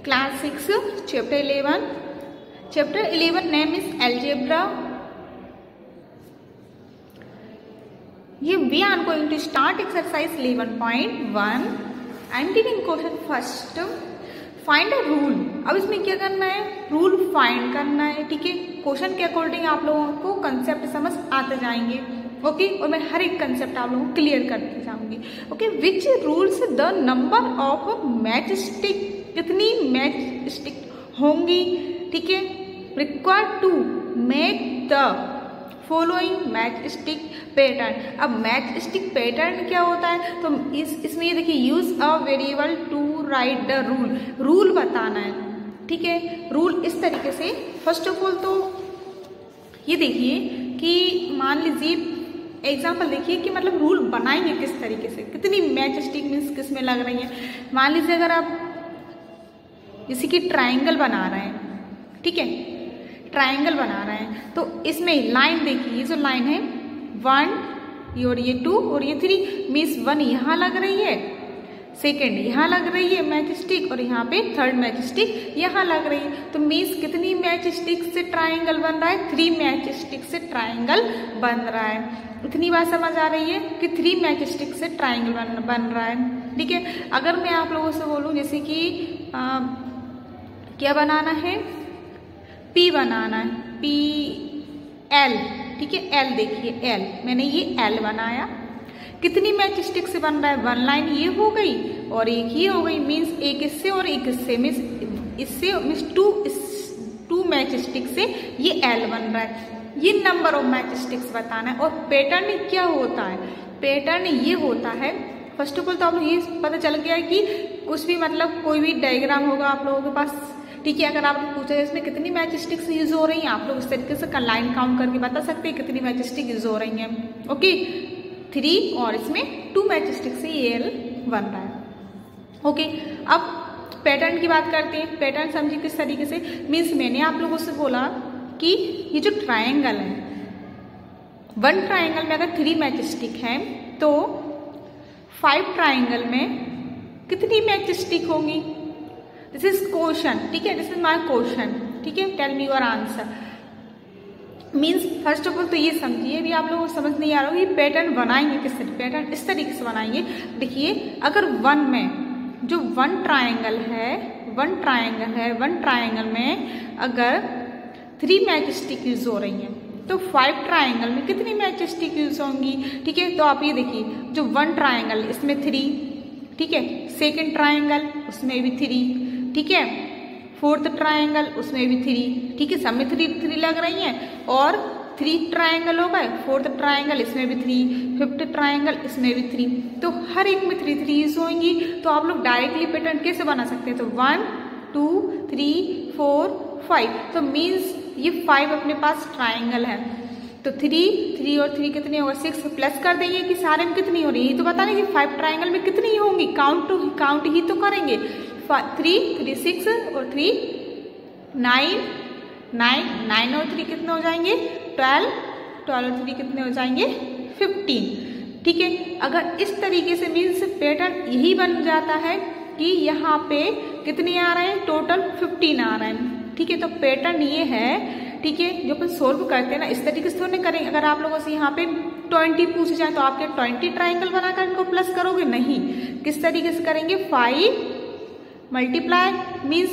Class 6, Chapter 11. Chapter 11 name is Algebra. We are going to start exercise 11.1. I am taking question first. Find a rule. अब इसमें क्या करना है? Rule find करना है. ठीक है, क्वेश्चन के अकॉर्डिंग आप लोगों को कंसेप्ट समझ आते जाएंगे. ओके, और मैं हर एक कंसेप्ट आप लोगों को क्लियर करते जाऊंगी. Okay, which rules the number of matchstick, कितनी मैच स्टिक होंगी. ठीक है, required to make the following matchstick pattern. अब मैच स्टिक पैटर्न क्या होता है? तो इसमें ये देखिए, use a variable to write the rule. Rule बताना है. ठीक है, रूल इस तरीके से. फर्स्ट ऑफ ऑल तो ये देखिए कि मान लीजिए एग्जाम्पल देखिए कि मतलब रूल बनाएंगे किस तरीके से, कितनी मैच स्टिक मीन्स किस में लग रही है. मान लीजिए अगर आप जैसे कि ट्राइंगल बना रहे हैं, ठीक है, ट्राइंगल बना रहे हैं, तो इसमें लाइन देखिए, ये जो लाइन है 1 और ये 2 और ये 3 मीन्स 1 यहाँ लग रही है, सेकेंड यहाँ लग रही है मैच स्टिक, और यहाँ पे थर्ड मैच स्टिक यहाँ लग रही है. तो मीन्स कितनी मैच स्टिक से ट्राइंगल बन रहा है? 3 मैच स्टिक से ट्राइंगल बन रहा है. इतनी बात समझ आ रही है कि 3 मैच स्टिक से ट्राइंगल बन रहा है. ठीक है, अगर मैं आप लोगों से बोलूँ जैसे कि क्या बनाना है? P बनाना है, PL. ठीक है, L देखिए, L मैंने ये L बनाया. कितनी मैच स्टिक से बन रहा है? 1 लाइन ये हो गई और एक ही हो गई, मीन्स एक इससे और एक इससे, मीन्स इससे मीन्स 2 मैच स्टिक से ये L बन रहा है. ये नंबर ऑफ मैच स्टिक्स बताना है. और पैटर्न क्या होता है? पैटर्न ये होता है, फर्स्ट ऑफ ऑल तो आप ये पता चल गया है कि कुछ भी मतलब कोई भी डायग्राम होगा आप लोगों के पास. ठीक है, अगर आपने पूछा है इसमें कितनी मैच स्टिक्स यूज हो रही हैं, आप लोग इस तरीके से लाइन काउंट करके बता सकते हैं कितनी मैच स्टिक यूज हो रही हैं. ओके, 3 और इसमें 2 मैच स्टिक से ये L बन रहा है. ओके, अब पैटर्न की बात करते हैं. पैटर्न समझिए किस तरीके से, मीन्स मैंने आप लोगों से बोला कि ये जो ट्राइंगल है, 1 ट्राइंगल में अगर 3 मैच स्टिक है तो 5 ट्राइंगल में कितनी मैच स्टिक होंगी? This is question. ठीक है, दिस इज माय क्वेश्चन. ठीक है, tell me your answer. Means first of all तो ये समझिए, भी आप लोगों को समझ नहीं आ रहा हो ये पैटर्न बनाएंगे किस तरीके. पैटर्न इस तरीके से बनाएंगे. देखिए, अगर 1 में जो 1 ट्राइंगल है, 1 ट्राइंगल में अगर 3 मैच स्टिक यूज हो रही हैं तो 5 ट्राइंगल में कितनी मैच स्टिक यूज होंगी? ठीक है, तो आप ये देखिए, जो 1 ट्राइंगल इसमें 3, ठीक है, सेकेंड ट्राइंगल उसमें भी 3, ठीक है, फोर्थ ट्राइंगल उसमें भी 3, ठीक है, सब में 3 लग रही हैं. और 3 ट्राइंगल हो गए, फोर्थ ट्राइंगल इसमें भी 3, फिफ्थ ट्राइंगल इसमें भी 3, तो हर एक में 3 यूज होंगी. तो आप लोग डायरेक्टली पैटर्न कैसे बना सकते हैं? तो 1 2 3 4 5, तो मीन्स ये 5 अपने पास ट्राइंगल है. तो 3 और 3 कितने होगा? 6 प्लस कर देंगे कि सारे में कितनी हो रही है, तो बता देंगे 5 ट्राइंगल में कितनी होंगी. काउंट ही तो करेंगे. 3 6 और 3 9 और 3 कितने हो जाएंगे? 12 और 3 कितने हो जाएंगे? 15. ठीक है, अगर इस तरीके से मीन्स पैटर्न यही बन जाता है कि यहाँ पे कितने आ रहे हैं? टोटल 15 आ रहे हैं. ठीक है, तो पैटर्न ये है. ठीक है, जो अपन सोल्व करते हैं ना इस तरीके से थोड़ी करेंगे. अगर आप लोगों से यहाँ पे 20 पूछ जाए तो आप क्या 20 ट्राइंगल बनाकर इनको प्लस करोगे? नहीं. किस तरीके से करेंगे? 5 मल्टीप्लाई मीन्स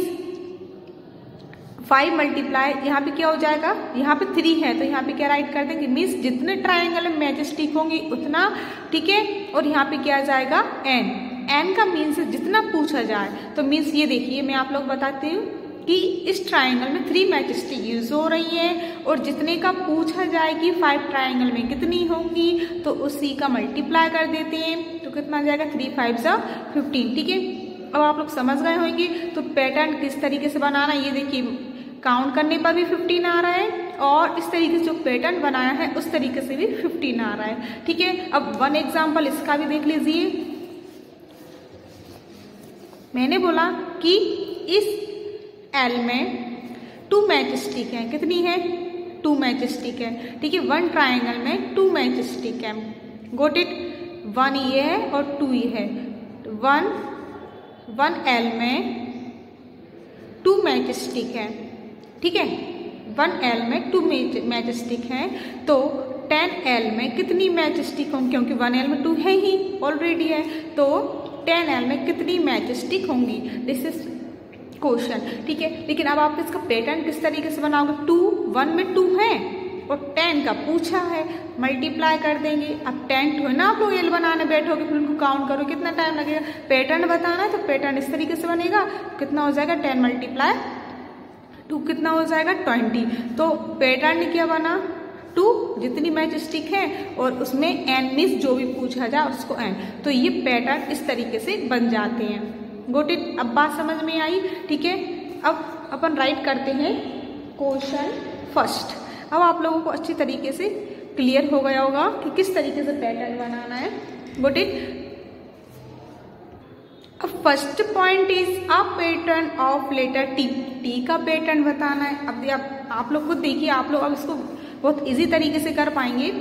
5 मल्टीप्लाई, यहाँ पे क्या हो जाएगा? यहाँ पे 3 है तो यहाँ पे क्या राइट कर देंगे? मीन्स जितने ट्राइंगल में मैच स्टिक होंगी उतना. ठीक है, और यहाँ पे क्या आ जाएगा? n का मीन्स जितना पूछा जाए. तो मीन्स ये देखिए, मैं आप लोग बताती हूँ कि इस ट्राइंगल में 3 मैच स्टिक यूज हो रही है और जितने का पूछा जाए कि 5 ट्राइंगल में कितनी होंगी तो उसी का मल्टीप्लाई कर देते हैं. तो कितना आ जाएगा? 3 5 15. ठीक है, अब आप लोग समझ गए होंगे. तो पैटर्न किस तरीके से बनाना, ये देखिए, काउंट करने पर भी 15 आ रहा है और इस तरीके से जो पैटर्न बनाया है उस तरीके से भी 15 आ रहा है. ठीक है, अब 1 एग्जाम्पल इसका भी देख लीजिए. मैंने बोला कि इस L में 2 मैच स्टिक है. कितनी है? 2 मैच स्टिक है. ठीक है, 1 ट्राइंगल में 2 मैच स्टिक है. Got it. 1 ये है और 2 ये है. 1 L में मैच स्टिक है, ठीक है, 1L में 2 मैच स्टिक हैं, तो 10L में कितनी मैच स्टिक होंगी, क्योंकि 1L में 2 है ही ऑलरेडी है, तो 10L में कितनी मैच स्टिक होंगी, दिस इज क्वेश्चन, ठीक है। लेकिन अब आप इसका पैटर्न किस तरीके से बनाओगे, 2 1 में 2 है और 10 का पूछा है, मल्टीप्लाई कर देंगे। अब 10 2 है ना, आप लोग L बनाने बैठोगे फिर उनको काउंट करो कितना टाइम लगेगा, पैटर्न बताना है तो पैटर्न इस तरीके से बनेगा, कितना हो जाएगा 10 मल्टीप्लाई 2 कितना हो जाएगा 20। तो पैटर्न क्या बना 2 जितनी मैच स्टिक है और उसमें n मिस जो भी पूछा जाए उसको n, तो ये पैटर्न इस तरीके से बन जाते हैं। गोट इट, अब बात समझ में आई, ठीक है। अब अपन राइट करते हैं क्वेश्चन फर्स्ट। अब आप लोगों को अच्छी तरीके से क्लियर हो गया होगा कि किस तरीके से पैटर्न बनाना है। Got it. अब first point is a pattern of letter T, T का पैटर्न बताना है। अब आप लोग खुद देखिए, आप लोग अब इसको बहुत इजी तरीके से कर पाएंगे।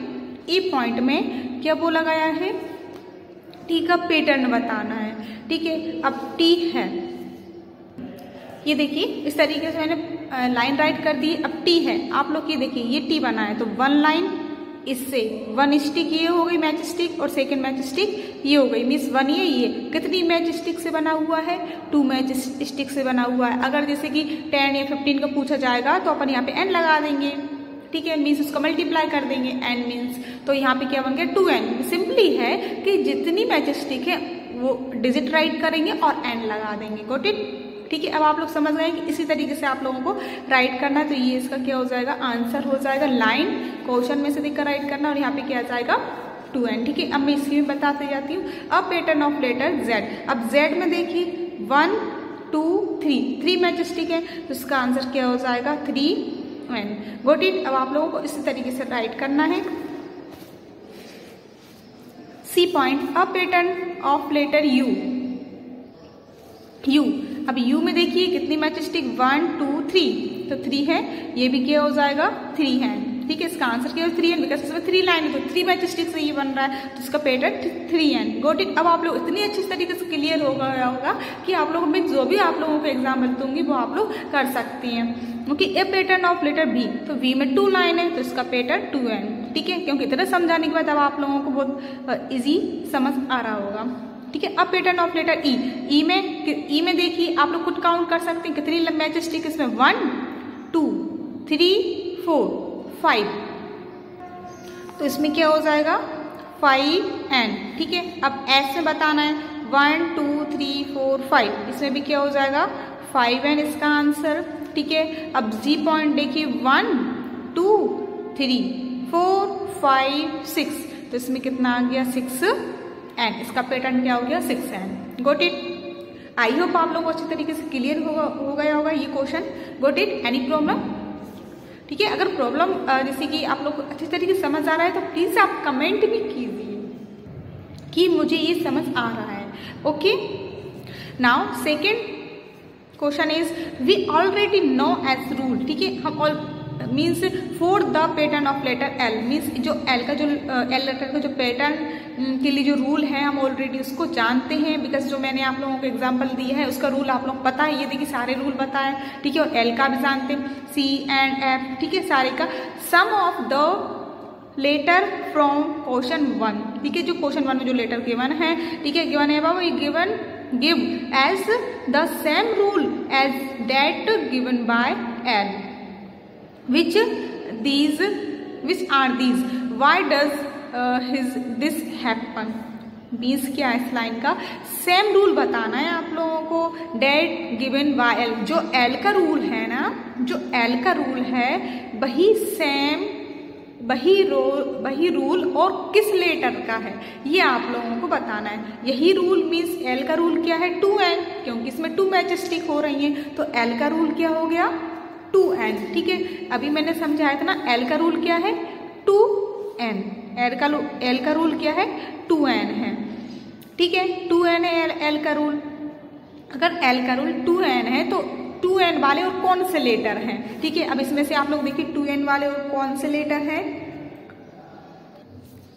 ई पॉइंट में क्या बोला गया है, टी का पैटर्न बताना है, ठीक है। अब टी है, ये देखिए इस तरीके से मैंने लाइन राइट कर दी। अब टी है, आप लोग ये देखिए ये टी बना है तो 1 लाइन, इससे 1 स्टिक ये हो गई मैच स्टिक और सेकेंड मैच स्टिक ये हो गई, मीन्स 1 ये कितनी मैच स्टिक से बना हुआ है, 2 मैच स्टिक से बना हुआ है। अगर जैसे कि 10 या 15 का पूछा जाएगा तो अपन यहाँ पे n लगा देंगे, ठीक है, मीन्स उसका मल्टीप्लाई कर देंगे, n मीन्स, तो यहाँ पे क्या बन गया 2n। सिंपली है कि जितनी मैच स्टिक है वो डिजिट राइट करेंगे और n लगा देंगे। गॉट इट, ठीक है। अब आप लोग समझ गए कि इसी तरीके से आप लोगों को राइट करना है, तो ये इसका क्या हो जाएगा आंसर हो जाएगा, लाइन क्वेश्चन में से देखकर राइट करना और यहाँ पे क्या आ जाएगा 2n, ठीक है। अब मैं इसकी भी बताते जाती हूँ। अब पैटर्न ऑफ लेटर Z, अब Z में देखिए 1 2 3 मैच स्टिक है तो इसका आंसर क्या हो जाएगा 3n। Got it. अब आप लोगों को इसी तरीके से राइट करना है। C point, a pattern of letter U, U. अब यू में देखिए कितनी मैच स्टिक 1 2 3, तो 3 है, ये भी क्या हो जाएगा 3 है, ठीक है। इसका आंसर क्या है 3n, बिकॉज इसमें 3 लाइन है तो 3 मैच स्टिक से ये बन रहा है, तो इसका पैटर्न 3n। Got it. अब आप लोग इतनी अच्छी तरीके से क्लियर हो गया होगा कि आप लोगों में जो भी आप लोगों को एग्जाम्पल दूंगी वो आप लोग कर सकते हैं। क्योंकि ए पैटर्न ऑफ लेटर बी, तो बी में 2 लाइन है तो इसका पैटर्न 2n, ठीक है। क्योंकि इतना समझाने के बाद अब आप लोगों को बहुत ईजी समझ आ रहा होगा, ठीक है। अब पैटर्न ऑफ लेटर ई, ई में देखिए आप लोग खुद काउंट कर सकते हैं कितनी मैच स्टिक इसमें 1 2 3 4 5, तो इसमें क्या हो जाएगा 5n, ठीक है। अब एस में बताना है 1 2 3 4 5, इसमें भी क्या हो जाएगा 5n इसका आंसर, ठीक है। अब जी पॉइंट देखिए 1 2 3 4 5 6, तो इसमें कितना आ गया 6n, इसका पैटर्न क्या हो गया 6n। Got it. I hope आप लोग को अच्छी तरीके से क्लियर हो गया होगा ये question. Got it. Any problem, ठीक है। अगर प्रॉब्लम जैसे कि आप लोग को अच्छी तरीके से समझ आ रहा है तो प्लीज आप कमेंट भी कीजिए कि मुझे ये समझ आ रहा है। Okay, now second question is we already know as rule, ठीक है। हम all means for the pattern of letter L, means जो एल का जो एल लेटर का जो पैटर्न के लिए जो रूल है हम ऑलरेडी उसको जानते हैं, बिकॉज जो मैंने आप लोगों को एग्जांपल दिया है उसका रूल आप लोग पता है, ये देखिए सारे रूल पता है, ठीक है। और एल का भी जानते हैं, सी एंड एफ, ठीक है, सारे का। Sum of the letter from question 1, ठीक है, जो क्वेश्चन 1 में जो लेटर गिवन है, ठीक है, गिवन है बाबा, ये give as the same rule as that given by L. Which are these? Why does this happen? Means क्या है इस लाइन का सेम रूल बताना है आप लोगों को, डेट गिवन बाय एल, जो एल का रूल है ना, जो एल का रूल है वही सेम वही रूल और किस लेटर का है ये आप लोगों को बताना है। यही रूल मीन्स एल का रूल क्या है 2n, क्योंकि इसमें 2 मैच स्टिक हो रही हैं, तो एल का रूल क्या हो गया 2n, ठीक है। अभी मैंने समझाया था ना एल का रूल क्या है 2n, एल का रूल क्या है 2n है, ठीक है, 2n है एल का रूल। अगर एल का रूल 2n है तो 2n वाले और कौन से लेटर हैं, ठीक है। अब इसमें से आप लोग देखिए 2n वाले और कौन से लेटर हैं,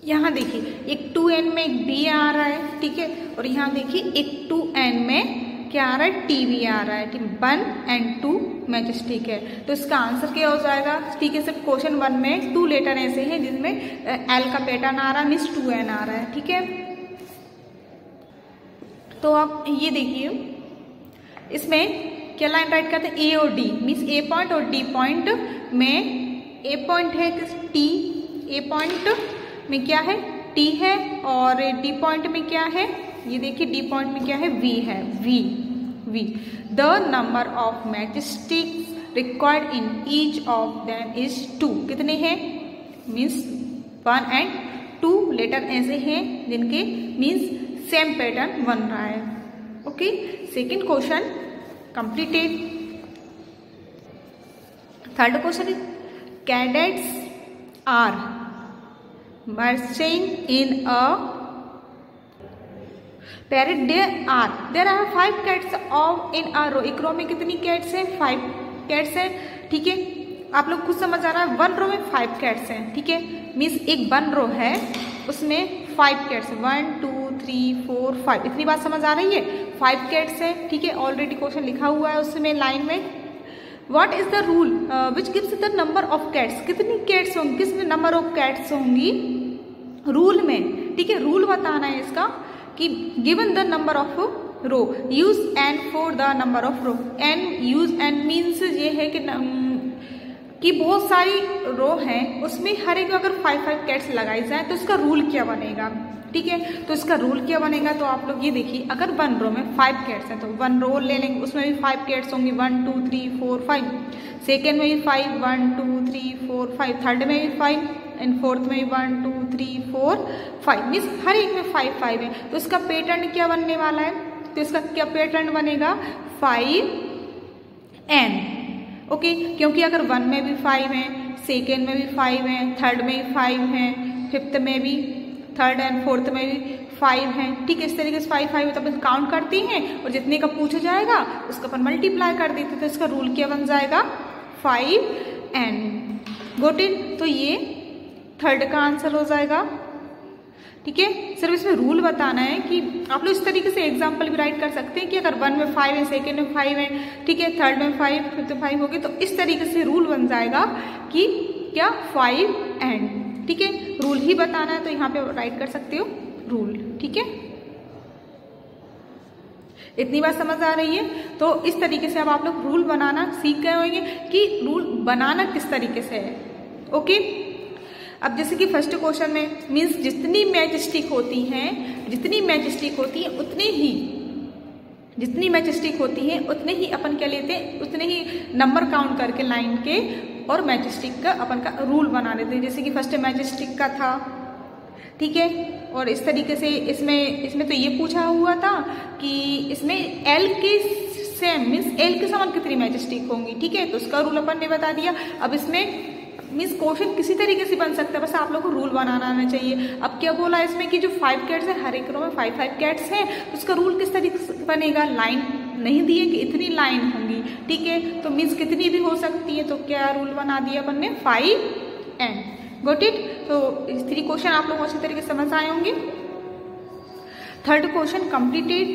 यहाँ देखिए एक 2n में एक b आ रहा है, ठीक है, और यहाँ देखिए एक 2n में क्या आ रहा है, टीवी आ रहा है। 1 and 2 मैचस्टिक है, तो इसका आंसर क्या हो जाएगा। ठीक है, सिर्फ क्वेश्चन 1 में 2 लेटर ऐसे हैं जिसमें एल का पैटर्न आ रहा है, मीन्स 2n आ रहा है। ठीक है, तो आप ये देखिए इसमें क्या लाइन राइट करते हैं, ए और डी, मीन्स ए पॉइंट और डी पॉइंट में, ए पॉइंट है टी, ए पॉइंट में क्या है, टी है, और डी पॉइंट में क्या है, ये देखिए डी पॉइंट में क्या है, वी है, V. The number of matchsticks required in each of them is 2। कितने हैं, मीन्स 1 and 2 लेटर ऐसे हैं जिनके मीन्स सेम पैटर्न बन रहा है। Okay, second question completed। Third question is cadets are marching in a parade। there are 5 cats of in a row। एक रो में कितनी कैट्स हैं, 5 कैट्स हैं। ठीक है, आप लोग खुद समझ आ रहा है, 1 रो में 5 कैट्स हैं। ठीक है, मीन्स एक 1 रो है उसमें 5 कैट्स, 1 2 3 4 5, इतनी बात समझ आ रही है, 5 कैट्स है। ठीक है, ऑलरेडी क्वेश्चन लिखा हुआ है उसमें लाइन में। What is the rule which gives the number of cats. कितनी कैट्स होंगी, किस नंबर ऑफ कैट्स होंगी रूल में। ठीक है, रूल बताना है इसका कि given the number of row, use n for the number of row. N use n means ये है कि बहुत सारी रो हैं, उसमें हर एक अगर 5 कैट्स लगाई जाए तो उसका रूल क्या बनेगा। ठीक है, तो इसका रूल क्या बनेगा, तो आप लोग ये देखिए, अगर 1 रो में 5 कैट्स हैं तो 1 रो ले लेंगे, उसमें भी 5 कैट्स होंगी, 1 2 3 4 5। सेकेंड में भी 5, 1 2 3 4 5। थर्ड में भी 5 एंड फोर्थ में भी 1 2 3 4 5, मीन्स हर एक में 5 है। तो इसका पैटर्न क्या बनने वाला है, तो इसका क्या पैटर्न बनेगा, 5n। ओके, क्योंकि अगर 1 में भी 5 है, सेकेंड में भी 5 है, थर्ड में भी 5 है, फिफ्थ में भी, थर्ड एंड फोर्थ में भी 5 हैं। ठीक है, इस तरीके से 5 तो अपन काउंट करते हैं और जितने का पूछा जाएगा उसका अपन मल्टीप्लाई कर देते हैं, तो इसका रूल क्या बन जाएगा, 5n। गोट इट, तो ये थर्ड का आंसर हो जाएगा। ठीक है, सिर्फ इसमें रूल बताना है कि आप लोग इस तरीके से एग्जाम्पल भी राइट कर सकते हैं कि अगर 1 में 5 है, सेकेंड में 5 है, ठीक है, थर्ड में 5, फिफ्थ में 5 होगी, तो इस तरीके से रूल बन जाएगा कि क्या, 5n। ठीक है, रूल ही बताना है तो यहाँ पे राइट कर सकते हो रूल। ठीक है, इतनी बात समझ आ रही है। तो इस तरीके से अब आप लोग रूल बनाना सीख गए होंगे कि रूल बनाना किस तरीके से है। ओके, अब जैसे कि फर्स्ट क्वेश्चन में मीन्स जितनी मैचस्टिक होती हैं उतने ही अपन क्या लेते हैं, उतने ही नंबर काउंट करके लाइन के और मैचस्टिक का अपन का रूल बना देते हैं। जैसे कि फर्स्ट मैचस्टिक का था, ठीक है, और इस तरीके से इसमें तो ये पूछा हुआ था कि इसमें एल के सेम मीन्स एल के समान कितनी मैचस्टिक होंगी। ठीक है, तो उसका रूल अपन ने बता दिया। अब इसमें मीन्स क्वेश्चन किसी तरीके से बन सकता है, बस आप लोग को रूल बनाना आना चाहिए। अब क्या बोला इसमें कि जो 5 कैट्स है, हर एक रो में 5 कैट्स हैं, उसका रूल किस तरीके से बनेगा, लाइन नहीं दिए कि इतनी लाइन होंगी। ठीक है, तो मीन्स कितनी भी हो सकती है, तो क्या रूल बना दिया अपन ने, 5n। Got it. तो 3 क्वेश्चन आप लोग अच्छी तरीके से समझ आए होंगे। Third question completed.